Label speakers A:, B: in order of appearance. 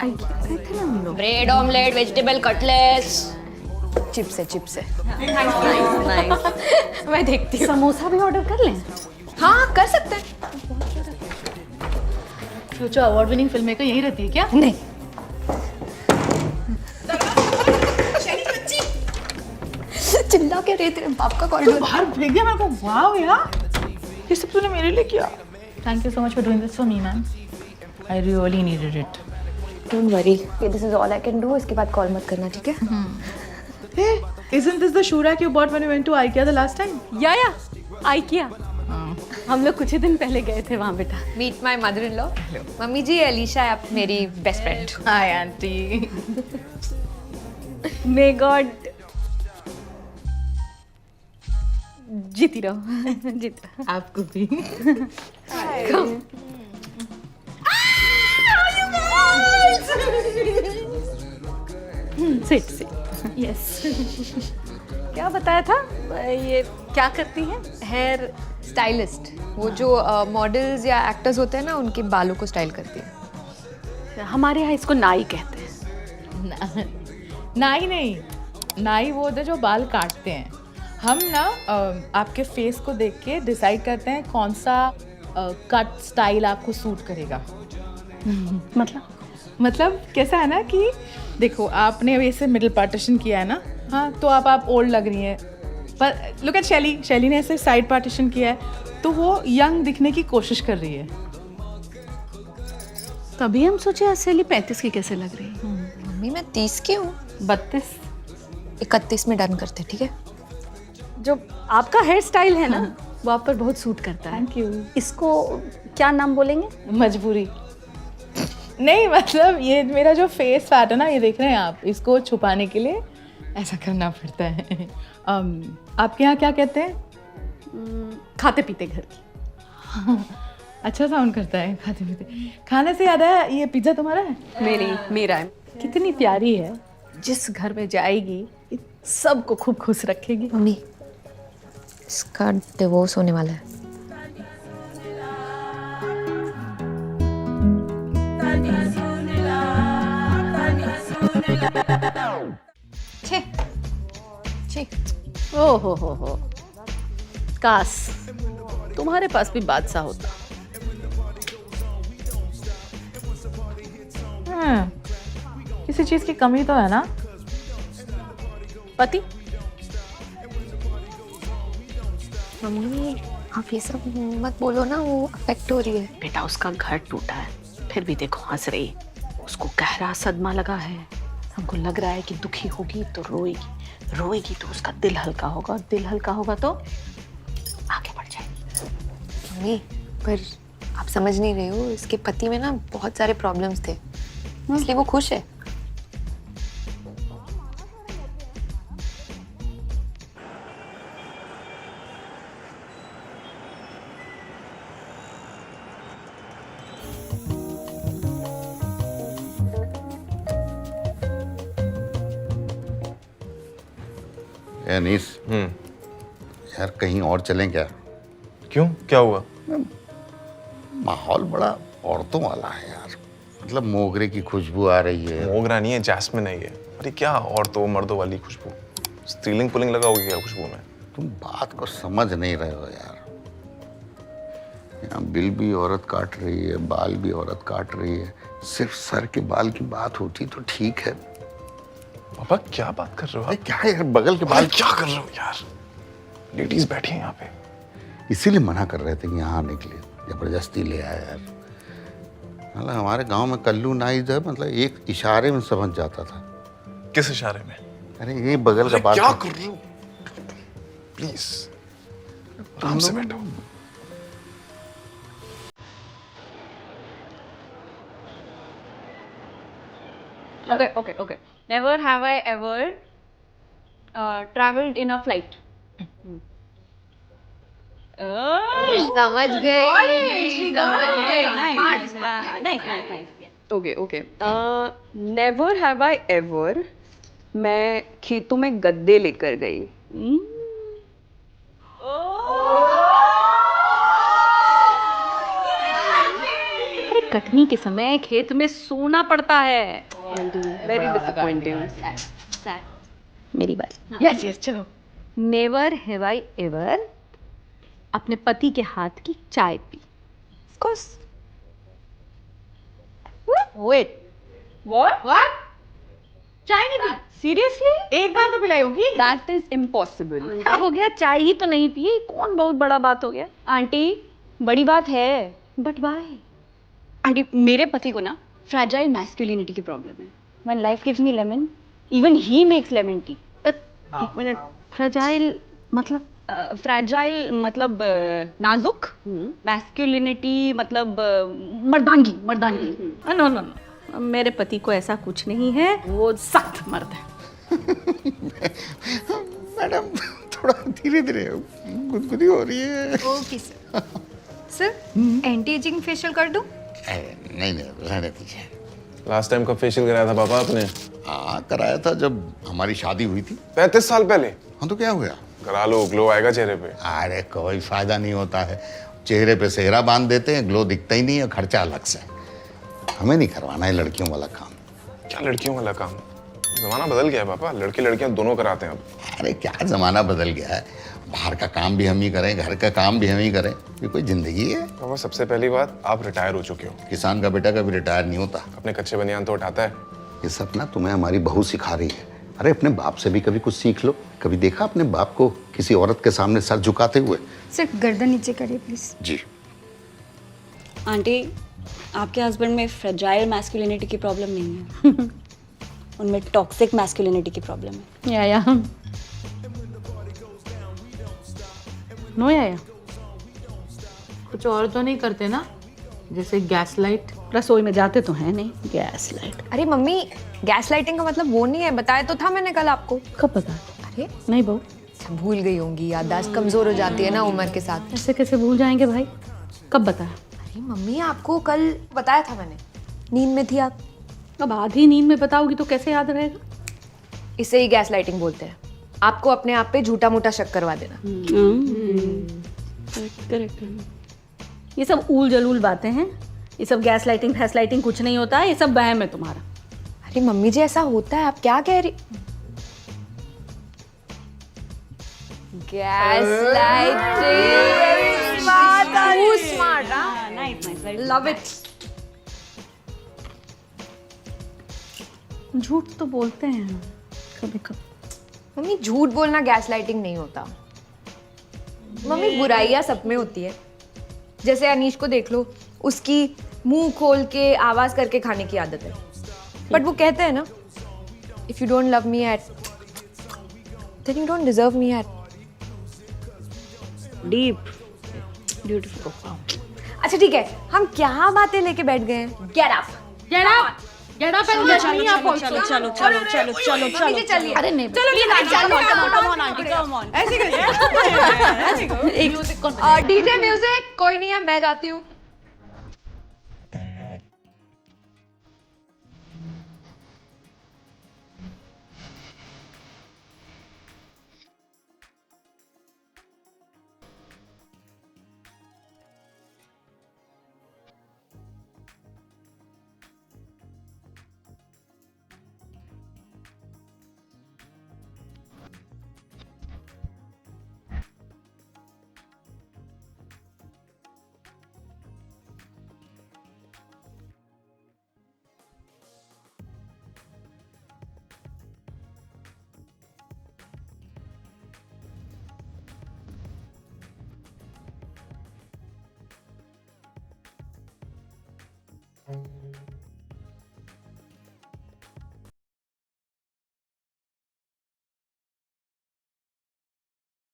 A: IKEA गए थे ना हम लोग।
B: Bread omelette, vegetable cutlets.
A: Chips है, चिप्स है।
B: नाइस। मैं देखती हूँ।
A: समोसा भी ऑर्डर कर लें?
B: हाँ कर सकते हैं।
C: Future award winning film maker यहीं रहती है क्या?
B: नहीं। चिल्ला के रहे तेरे बाप का कॉल।
C: बाहर भेज दिया मेरे को। वाव यार, ये सब तूने मेरे लिए किया। Thank you so much for doing this for me ma'am. I really needed it.
B: Don't worry, this is all I can do. इसके बाद कॉल मत करना, ठीक है?
C: Hey, isn't this the shoe rack you bought when we went to IKEA the last time?
A: या IKEA. हम लोग कुछ ही दिन पहले गए थे वहाँ बेटा।
B: Meet my mother in law. Mummy ji, Alisha है आप मेरी best friend.
C: Hi auntie.
A: May God जीती रहो। जीत रहो।
C: आपको भी।
A: Sit sit. यस। क्या बताया था? ये क्या करती है?
B: Hair stylist. वो जो मॉडल्स या एक्टर्स होते हैं ना, उनके बालों को स्टाइल करती है।
A: हमारे यहाँ इसको नाई कहते हैं।
C: नाई नहीं, नाई वो होते जो बाल काटते हैं। हम ना आपके फेस को देख के डिसाइड करते हैं कौन सा कट स्टाइल आपको सूट करेगा। मतलब कैसा है ना कि देखो, आपने वैसे मिडिल पार्टीशन किया है ना, हाँ, तो आप ओल्ड लग रही हैं। पर लुक एट शैली ने ऐसे साइड पार्टीशन किया है, तो वो यंग दिखने की कोशिश कर रही है।
A: तभी हम सोचे असली 35 की कैसे लग रही है।
B: मम्मी मैं 30 की हूँ।
A: 32।
B: 31 में डन करते, ठीक है?
A: जो आपका हेयर स्टाइल है ना, वो आप पर बहुत सूट करता है।
C: Thank you.
A: इसको क्या नाम बोलेंगे?
C: मजबूरी नहीं, मतलब ये मेरा जो फेस फैट है ना, ये देख रहे हैं आप, इसको छुपाने के लिए ऐसा करना पड़ता है। आपके यहाँ क्या कहते हैं?
A: खाते पीते घर की।
C: अच्छा साउंड करता है, खाते पीते। खाने से याद है, ये पिज्ज़ा तुम्हारा है?
A: मेरा है। कितनी प्यारी है, जिस घर में जाएगी सबको खूब खुश रखेगी।
B: मम्मी, इसका डिवोर्स होने वाला है। छे छे।
A: ओ हो। काश तुम्हारे पास भी बादशाह होता।
C: किसी चीज़ की कमी तो है ना?
A: पति?
B: मम्मी आप ये सब मत बोलो ना, वो अफेक्ट हो रही है।
A: बेटा उसका घर टूटा है, फिर भी देखो हंस रही। उसको गहरा सदमा लगा है। हमको लग रहा है कि दुखी होगी तो रोएगी, रोएगी तो उसका दिल हल्का होगा, और दिल हल्का होगा तो आगे बढ़ जाएगी।
B: मम्मी पर आप समझ नहीं रहे हो, इसके पति में ना बहुत सारे प्रॉब्लम्स थे, इसलिए वो खुश है।
D: अनीस, यार कहीं और चलें क्या?
E: क्यों, क्या हुआ?
D: माहौल बड़ा औरतों वाला है यार। मतलब मोगरे की खुशबू आ रही है।
E: मोगरा नहीं है, जैस्मिन है ये। अरे क्या औरतों मर्दों वाली खुशबू? स्त्रीलिंग पुलिंग लगा होगी क्या खुशबू में?
D: तुम बात को समझ नहीं रहे हो यार। यहाँ बिल भी औरत काट रही है, बाल भी औरत काट रही है। सिर्फ सर के बाल की बात होती तो ठीक है।
E: पापा क्या बात कर रहे हो
D: अरे
E: आप?
D: क्या यार, बगल के बाल
E: क्या कर रहे हो यार? लेडीज बैठी हैं यहाँ पे।
D: इसीलिए मना कर रहे थे कि यहाँ आने के लिए, जबरदस्ती ले आया यार। मतलब हमारे गांव में कल्लू नाई जो है, मतलब एक इशारे में समझ जाता था।
E: किस इशारे में?
D: अरे ये बगल का बाल।
E: क्या कर रहे हो? प्लीज आराम से बैठो।
A: Okay. Never have I ever traveled in a flight.
B: समझ गई।
A: Okay. Never have I ever मैं खेतों में गद्दे लेकर गई। कटनी के समय खेत में सोना पड़ता है। Very disappointing. मेरी बात।
C: यस यस चलो।
A: नेवर हैव आई एवर अपने पति के हाथ की चाय पी। कोर्स। वेट।
C: व्हाट?
A: चाय नहीं पी? सीरियसली?
C: एक बार तो पिलाई होगी।
A: That is impossible. क्या हो गया? चाय ही तो नहीं पी, कौन बहुत बड़ा बात हो गया?
F: आंटी बड़ी बात है।
A: But why?
F: आंटी मेरे पति को ना फ्रैजाइल मैस्कुलिनिटी की प्रॉब्लम है। When life gives me lemon even he makes lemon tea.
A: एक मिनट, फ्रेजाइल मतलब?
F: फ्रैजाइल मतलब नाजुक, मैस्कुलिनिटी मतलब मर्दानगी।
A: नो नो नो, मेरे पति को ऐसा कुछ नहीं है, वो सख्त मर्द है।
D: मैडम थोड़ा धीरे धीरे, गुदगुदी हो रही है।
B: Okay sir. Sir anti ageing facial कर दूं?
D: नहीं नहीं, रहने दीजिए।
E: लास्ट टाइम कब फेशियल कराया था पापा आपने?
D: हाँ कराया था, जब हमारी शादी हुई थी।
E: 35 साल पहले।
D: हाँ तो क्या हुआ?
E: करा लो, ग्लो आएगा चेहरे पे।
D: अरे कोई फायदा नहीं होता है, चेहरे पे सेहरा बांध देते हैं, ग्लो दिखता ही नहीं है, खर्चा अलग से। हमें नहीं करवाना है लड़कियों वाला काम।
E: क्या लड़कियों वाला काम? जमाना बदल गया है पापा, लड़के लड़कियां दोनों कराते हैं अब।
D: अरे क्या जमाना बदल गया है, बाहर का काम भी हम ही करें, घर का काम भी हम ही करें, ये कोई जिंदगी है?
E: पापा सबसे पहली बात, आप रिटायर हो चुके हो।
D: किसान का बेटा कभी रिटायर नहीं होता।
E: अपने कच्चे बनियान तो उठाता है।
D: ये सब ना तुम्हें हमारी बहू सिखा रही है। अरे अपने बाप से भी कभी कुछ सीख लो। कभी देखा अपने बाप को किसी औरत के सामने सर झुकाते हुए?
G: सिर्फ गर्दन नीचे करिए प्लीज।
D: जी।
F: आंटी आपके हस्बैंड में फ्रैजाइल मैस्कुलिनिटी की प्रॉब्लम नहीं है। उनमें टॉक्सिक मैस्कुलिनिटी की प्रॉब्लम है।
A: या
C: नो या कुछ और तो नहीं करते ना, जैसे गैस लाइट?
A: रसोई में जाते तो हैं नहीं, गैस लाइट।
B: अरे मम्मी, गैस लाइटिंग का मतलब वो नहीं है, बताया तो था मैंने कल आपको।
A: कब पता?
B: अरे
A: नहीं बहू,
B: अच्छा, भूल गई होंगी, याददाश्त कमजोर हो जाती है ना उम्र के साथ।
A: ऐसे कैसे भूल जाएंगे भाई? कब बताया?
B: अरे मम्मी आपको कल बताया था मैंने, नींद में थी आप।
A: अब आधी नींद में बताओगी तो कैसे याद रहेगा?
B: इसे ही गैस लाइटिंग बोलते हैं। आपको अपने आप पे झूठा मूठा शक करवा देना।
A: करेक्ट। ये सब ऊल जलूल बातें हैं, ये सब गैस लाइटिंग फैस लाइटिंग कुछ नहीं होता है, ये सब वहम है तुम्हारा।
B: अरे मम्मी जी ऐसा होता है, आप क्या कह रही? Gas lighting smart, love it.
A: झूठ तो बोलते हैं कभी कभी।
B: मम्मी झूठ बोलना गैस लाइटिंग नहीं होता। मम्मी बुराइयां सब में होती है। जैसे अनीश को देख लो, उसकी मुंह खोल के आवाज करके खाने की आदत है, बट वो कहते हैं ना, if you don't love me at then you don't deserve me at.
F: Deep beautiful.
B: अच्छा ठीक है, हम क्या बातें लेके बैठ गए हैं? Get up,
C: get up, get up and get me up also.
B: Mummy ji चलिए।
A: अरे नहीं
C: ऐसे करिए।
A: एक
B: डीजे म्यूजिक कोई नहीं है, मैं जाती हूँ।